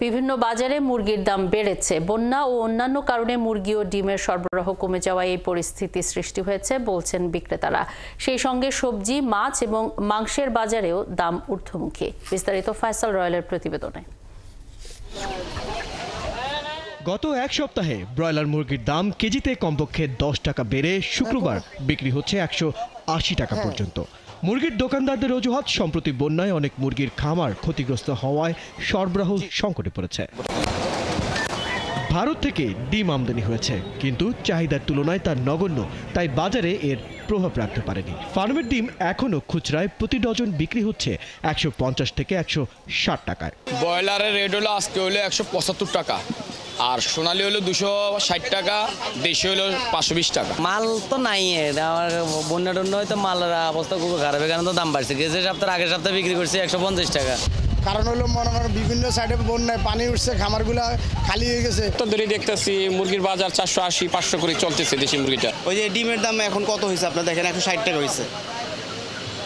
বিভিন্ন বাজারে মুরগির দাম বেড়েছে। বন্যা ও অন্যান্য কারণে মুরগি ও ডিমের সরবরাহ কমে যাওয়ায় এই পরিস্থিতি সৃষ্টি হয়েছে বলছেন বিক্রেতারা। সেই সঙ্গে সবজি, মাছ এবং মাংসের বাজারেও দাম ঊর্ধ্বমুখী। বিস্তারিত ফয়সাল রয়েলের প্রতিবেদনে। গত এক সপ্তাহে ব্রয়লার মুরগির দাম কেজিতে কমপক্ষে 10 টাকা বেড়ে শুক্রবার বিক্রি হচ্ছে 180 টাকা পর্যন্ত। মুরগির দোকানদারদের অজুহাত, সম্প্রতি বন্যায় অনেক মুরগির খামার ক্ষতিগ্রস্ত হওয়ায় সরবরাহ সংকটে পড়েছে। ভারত থেকে ডিম আমদানি হয়েছে, কিন্তু চাহিদার তুলনায় তা নগণ্য, তাই বাজারে এর প্রভাব রাখতে পারেনি। ফার্মের ডিম এখনও খুচরায় প্রতি ডজন বিক্রি হচ্ছে 150 থেকে 160 টাকায়। ব্রয়লারের রেট হলো আজকে হলো 175 টাকা, আর সোনালি হলো 260 টাকা, দেশি হলো 520 টাকা। মাল তো নাই, বন্যা টন্য হয়তো মালের অবস্থা খুব খারাপ, এখানে তো দাম বাড়ছে। গেছে সপ্তাহে আগের সপ্তাহে বিক্রি করছে 150 টাকা। কারণ হলো মনে করেন বিভিন্ন সাইডে বন্যায় পানি উঠছে, খামারগুলা খালি হয়ে গেছে। তো ধরে দেখতেছি মুরগির বাজার 480-500 করে চলতেছে দেশি মুরগিটা। ওই যে ডিমের দাম এখন কত হয়েছে আপনার দেখেন, 160 টাকা হয়েছে।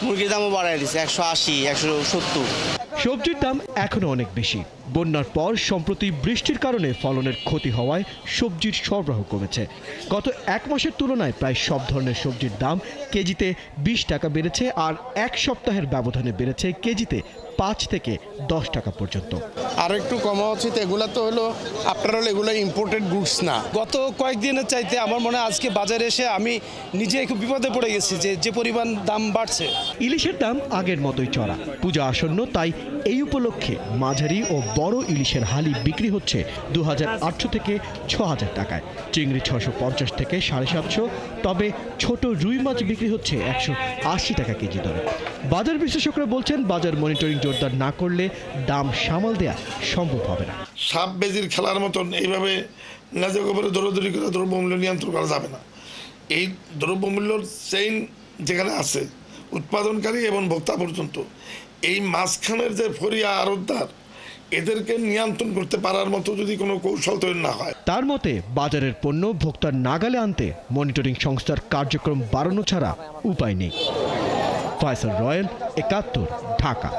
মুরগির দামও বাড়াই দিচ্ছে 180, 170। সবজির দাম এখনো অনেক বেশি। বন্যার পর সম্প্রতি বৃষ্টির কারণে ফলনের ক্ষতি হওয়ায় সবজির সরবরাহ কমেছে। গত এক মাসের তুলনায় প্রায় সব ধরনের সবজির দাম কেজিতে 20 টাকা বেড়েছে, আর এক সপ্তাহের ব্যবধানে বেড়েছে কেজিতে 5 থেকে 10 টাকা পর্যন্ত। আর একটু কমা উচিত। এগুলা তো হলো আপনার হলো এগুলো ইম্পোর্টেড গুডস না। গত কয়েকদিনের চাইতে আমার মনে হয় আজকে বাজারে এসে আমি নিজে খুব বিপদে পড়ে গেছি যে পরিমাণ দাম বাড়ছে। ইলিশের দাম আগের মতোই চড়া। পূজা আসন্ন, তাই এই উপলক্ষে মাঝারি ও বড় ইলিশের হালি বিক্রি হচ্ছে 2800 থেকে 6000 টাকায়, চিংড়ি 650 থেকে 750, তবে ছোট রুই মাছ বিক্রি হচ্ছে 180 টাকা কেজি দরে। বাজার বিশ্লেষকরা বলছেন, বাজার মনিটরিং জোরদার না করলে দাম সামাল দেয়া সম্ভব হবে না। সাপ বেজির খেলার মতন এইভাবে ন্যায্য করে দৌড়দৌড়ি করে দ্রব্যমূল্য নিয়ন্ত্রণ করা যাবে না। এই দ্রব্যমূল্যর চেইন যেখানে আছে, উৎপাদনকারী এবং ভোক্তা পর্যন্ত, এই মাঝখানের যে ফরিয়া আড়তদার, এদেরকে নিয়ন্ত্রণ করতে পারার মতো যদি কোনো কৌশল তৈরি না হয়। তার মতে, বাজারের পণ্য ভোক্তার নাগালে আনতে মনিটরিং সংস্থার কার্যক্রম বাড়ানো ছাড়া উপায় নেই। ফয়সাল রয়েল, 71, ঢাকা।